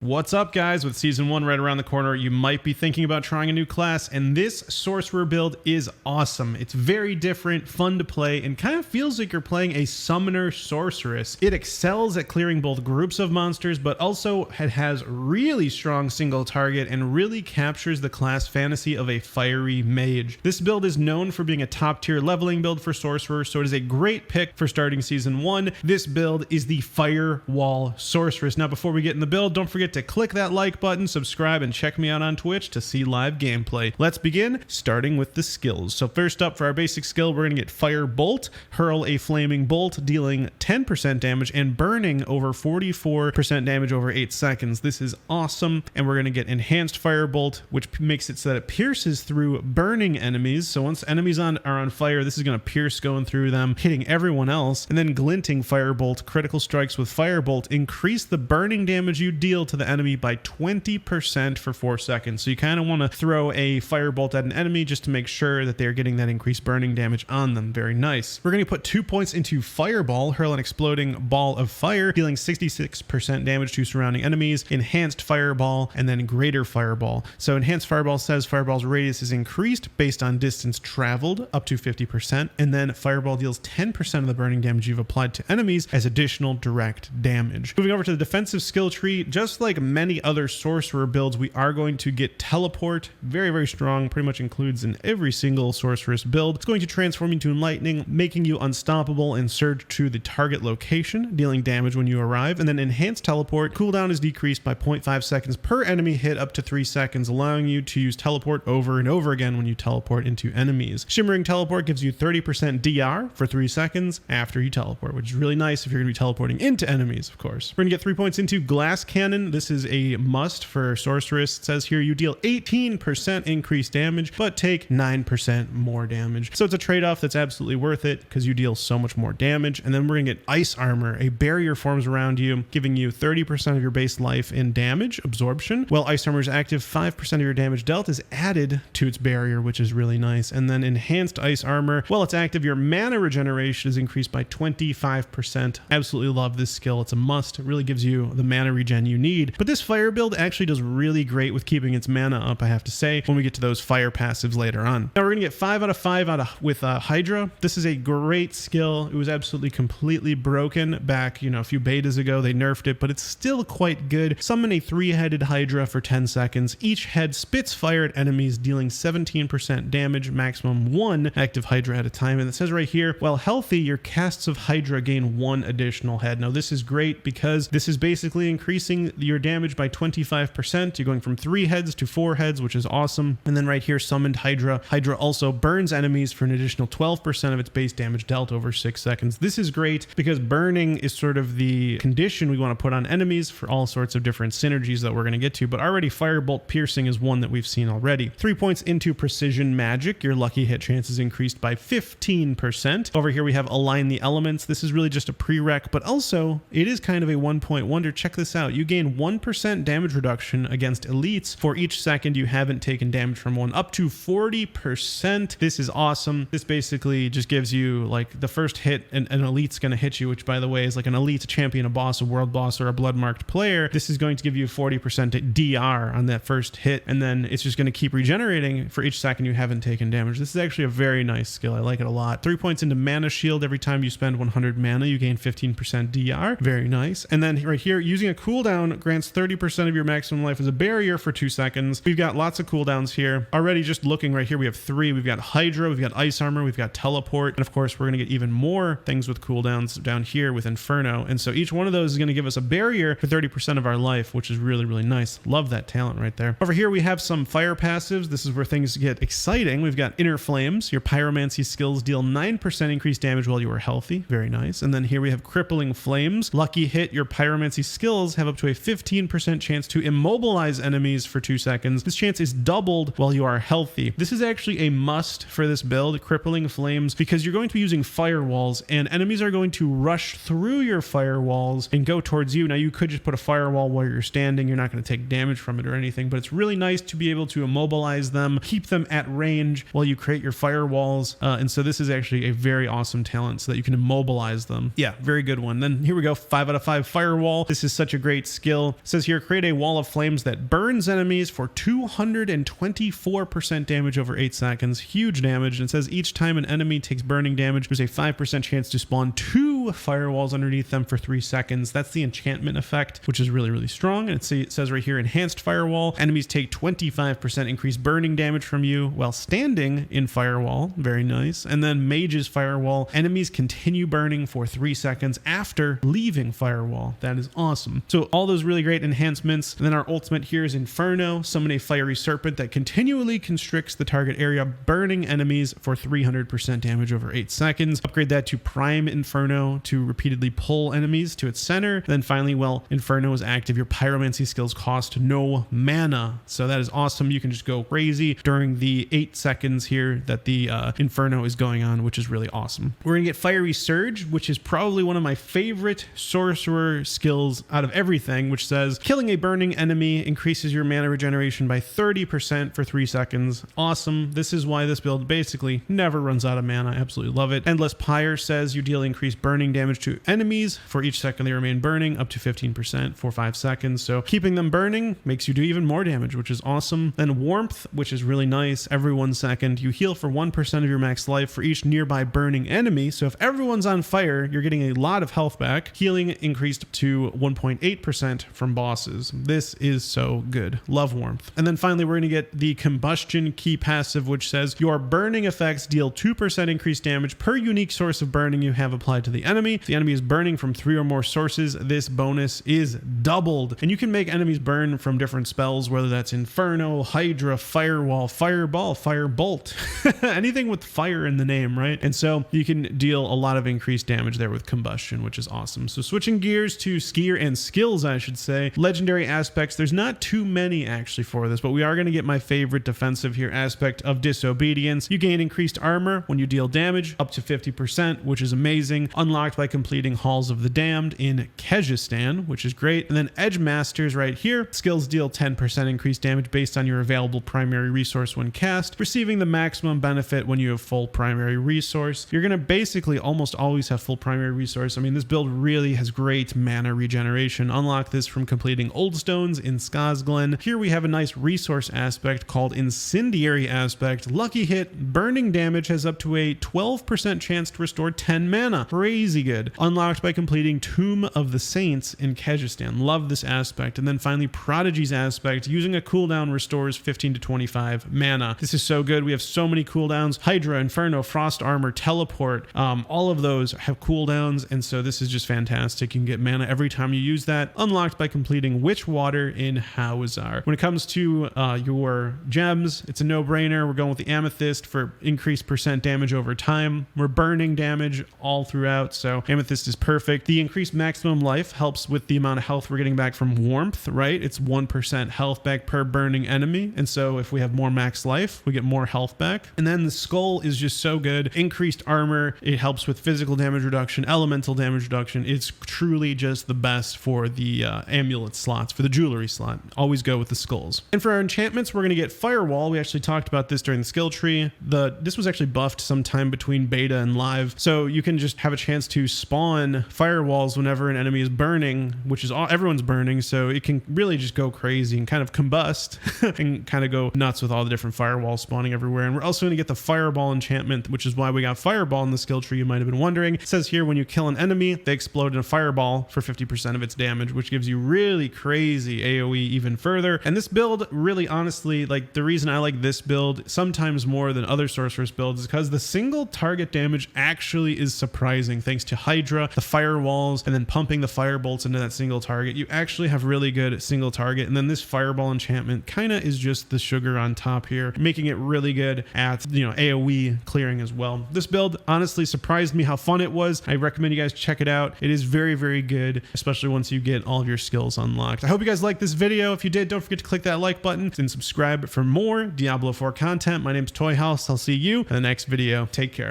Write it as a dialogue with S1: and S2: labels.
S1: What's up, guys? With season 1 right around the corner, you might be thinking about trying a new class, and this sorcerer build is awesome. It's very different, fun to play, and kind of feels like you're playing a summoner sorceress. It excels at clearing both groups of monsters, but also it has really strong single target and really captures the class fantasy of a fiery mage. This build is known for being a top tier leveling build for sorcerer, so it is a great pick for starting season 1. This build is the Firewall sorceress. Now, before we get in the build, don't forget to click that like button, subscribe, and check me out on Twitch to see live gameplay. Let's begin, starting with the skills. So first up, for our basic skill, we're going to get Fire Bolt, hurl a flaming bolt, dealing 10% damage and burning over 44% damage over 8 seconds. This is awesome. And we're going to get Enhanced Fire Bolt, which makes it so that it pierces through burning enemies. So once enemies are on fire, this is going to pierce going through them, hitting everyone else. And then Glinting Fire Bolt, critical strikes with Fire Bolt increase the burning damage you deal to the enemy by 20% for 4 seconds. So you kind of want to throw a firebolt at an enemy just to make sure that they're getting that increased burning damage on them. Very nice. We're going to put 2 points into Fireball, hurl an exploding ball of fire, dealing 66% damage to surrounding enemies, Enhanced Fireball, and then Greater Fireball. So Enhanced Fireball says Fireball's radius is increased based on distance traveled up to 50%, and then Fireball deals 10% of the burning damage you've applied to enemies as additional direct damage. Moving over to the defensive skill tree, just like many other sorcerer builds, we are going to get Teleport. Very, very strong, pretty much includes in every single sorceress build. It's going to transform you into Enlightening, making you unstoppable and surge to the target location, dealing damage when you arrive. And then Enhanced Teleport, cooldown is decreased by 0.5 seconds per enemy hit up to 3 seconds, allowing you to use Teleport over and over again when you teleport into enemies. Shimmering Teleport gives you 30% DR for 3 seconds after you teleport, which is really nice if you're going to be teleporting into enemies, of course. We're going to get 3 points into Glass Cannon. This is a must for sorceress. It says here you deal 18% increased damage, but take 9% more damage. So it's a trade-off that's absolutely worth it because you deal so much more damage. And then we're going to get Ice Armor. A barrier forms around you, giving you 30% of your base life in damage absorption. While Ice Armor is active, 5% of your damage dealt is added to its barrier, which is really nice. And then Enhanced Ice Armor, while it's active, your mana regeneration is increased by 25%. Absolutely love this skill. It's a must. It really gives you the mana regen you need. But this fire build actually does really great with keeping its mana up, I have to say, when we get to those fire passives later on. Now we're gonna get 5 out of 5 with Hydra. This is a great skill. It was absolutely completely broken back, a few betas ago. They nerfed it, but it's still quite good. Summon a 3-headed Hydra for 10 seconds. Each head spits fire at enemies, dealing 17% damage, maximum 1 active Hydra at a time. And it says right here, while healthy, your casts of Hydra gain 1 additional head. Now this is great because this is basically increasing your damage by 25%. You're going from 3 heads to 4 heads, which is awesome. And then right here, summoned Hydra. Hydra also burns enemies for an additional 12% of its base damage dealt over 6 seconds. This is great because burning is sort of the condition we want to put on enemies for all sorts of different synergies that we're going to get to. But already Firebolt Piercing is one that we've seen already. 3 points into Precision Magic. Your lucky hit chance is increased by 15%. Over here we have Align the Elements. This is really just a prereq, but also it is kind of a 1-point wonder. Check this out. You gain 1% damage reduction against elites for each second you haven't taken damage from one, up to 40%. This is awesome. This basically just gives you like the first hit an elite's going to hit you, which by the way is like an elite, a champion, a boss, a world boss, or a blood marked player. This is going to give you 40% DR on that first hit, and then it's just going to keep regenerating for each second you haven't taken damage. This is actually a very nice skill. I like it a lot. 3 points into Mana Shield. Every time you spend 100 mana, you gain 15% DR. Very nice. And then right here, using a cooldown grants 30% of your maximum life as a barrier for 2 seconds. We've got lots of cooldowns here. Already just looking right here, we have 3. We've got Hydra, we've got Ice Armor, we've got Teleport, and of course we're going to get even more things with cooldowns down here with Inferno. And so each one of those is going to give us a barrier for 30% of our life, which is really, really nice. Love that talent right there. Over here we have some fire passives. This is where things get exciting. We've got Inner Flames. Your pyromancy skills deal 9% increased damage while you are healthy. Very nice. And then here we have Crippling Flames. Lucky hit, your pyromancy skills have up to a 15% chance to immobilize enemies for 2 seconds. This chance is doubled while you are healthy. This is actually a must for this build, Crippling Flames, because you're going to be using firewalls and enemies are going to rush through your firewalls and go towards you. Now you could just put a firewall while you're standing. You're not going to take damage from it or anything, but it's really nice to be able to immobilize them, keep them at range while you create your firewalls. And so this is actually a very awesome talent so that you can immobilize them. Yeah, very good one. Then here we go, 5 out of 5 Firewall. This is such a great skill. skill. It says here, create a wall of flames that burns enemies for 224% damage over 8 seconds. Huge damage. And it says each time an enemy takes burning damage, there's a 5% chance to spawn 2 firewalls underneath them for 3 seconds. That's the enchantment effect, which is really, really strong. And it says right here, enhanced firewall. Enemies take 25% increased burning damage from you while standing in firewall. Very nice. And then mage's firewall. Enemies continue burning for 3 seconds after leaving firewall. That is awesome. So all those really great enhancements. And then our ultimate here is Inferno. Summon a fiery serpent that continually constricts the target area, burning enemies for 300% damage over 8 seconds. Upgrade that to Prime Inferno to repeatedly pull enemies to its center. And then finally, while Inferno is active, your pyromancy skills cost no mana. So that is awesome. You can just go crazy during the 8 seconds here that the Inferno is going on, which is really awesome. We're going to get Fiery Surge, which is probably one of my favorite sorcerer skills out of everything, which says killing a burning enemy increases your mana regeneration by 30% for 3 seconds. Awesome. This is why this build basically never runs out of mana. I absolutely love it. Endless Pyre says you deal increased burning damage to enemies for each second they remain burning, up to 15% for 5 seconds. So keeping them burning makes you do even more damage, which is awesome. Then Warmth, which is really nice. Every 1 second you heal for 1% of your max life for each nearby burning enemy. So if everyone's on fire, you're getting a lot of health back. Healing increased to 1.8% from bosses. This is so good. Love Warmth. And then finally, we're going to get the Combustion Key passive, which says your burning effects deal 2% increased damage per unique source of burning you have applied to the enemy. If the enemy is burning from 3 or more sources, this bonus is doubled. And you can make enemies burn from different spells, whether that's Inferno, Hydra, Firewall, Fireball, Firebolt, anything with fire in the name, right? And so you can deal a lot of increased damage there with Combustion, which is awesome. So switching gears to skier and skills, I should say. Legendary aspects, there's not too many actually for this, but we are going to get my favorite defensive here aspect of Disobedience. You gain increased armor when you deal damage, up to 50%, which is amazing. Unlocked by completing Halls of the Damned in Kyrgyzstan, which is great. And then Edge Masters right here. Skills deal 10% increased damage based on your available primary resource when cast, receiving the maximum benefit when you have full primary resource. You're going to basically almost always have full primary resource. I mean, this build really has great mana regeneration. Unlock this from completing Old Stones in Skazglen. Here we have a nice resource aspect called Incendiary Aspect. Lucky hit, burning damage has up to a 12% chance to restore 10 mana. Crazy good. Unlocked by completing Tomb of the Saints in Kyrgyzstan. Love this aspect. And then finally, Prodigy's aspect. Using a cooldown restores 15 to 25 mana. This is so good. We have so many cooldowns. Hydra, Inferno, Frost Armor, Teleport. All of those have cooldowns. And so this is just fantastic. You can get mana every time you use that. Unlocked by completing Witch Water in Hawazar. When it comes to your gems, it's a no-brainer. We're going with the Amethyst for increased percent damage over time. We're burning damage all throughout, so Amethyst is perfect. The increased maximum life helps with the amount of health we're getting back from Warmth, right? It's 1% health back per burning enemy, and so if we have more max life, we get more health back. And then the Skull is just so good. Increased armor, it helps with physical damage reduction, elemental damage reduction. It's truly just the best for the amulet slots, for the jewelry slot. Always go with the skulls. And for our enchantments, we're going to get Firewall. We actually talked about this during the skill tree. This was actually buffed sometime between beta and live, so you can just have a chance to spawn firewalls whenever an enemy is burning, which is everyone's burning, so it can really just go crazy and kind of combust and kind of go nuts with all the different firewalls spawning everywhere. And we're also going to get the Fireball enchantment, which is why we got Fireball in the skill tree. You might have been wondering. It says here, when you kill an enemy, they explode in a fireball for 50% of its damage, which gives you really crazy AoE even further. And this build, really honestly, like the reason I like this build sometimes more than other sorceress builds is because the single target damage actually is surprising. Thanks to Hydra, the firewalls, and then pumping the firebolts into that single target, you actually have really good single target. And then this Fireball enchantment kind of is just the sugar on top here, making it really good at, AoE clearing as well. This build honestly surprised me how fun it was. I recommend you guys check it out. It is very, very good, especially once you get all of your skills unlocked. I hope you guys liked this video. If you did, don't forget to click that like button and subscribe for more Diablo 4 content. My name's Toyhouze. I'll see you in the next video. Take care.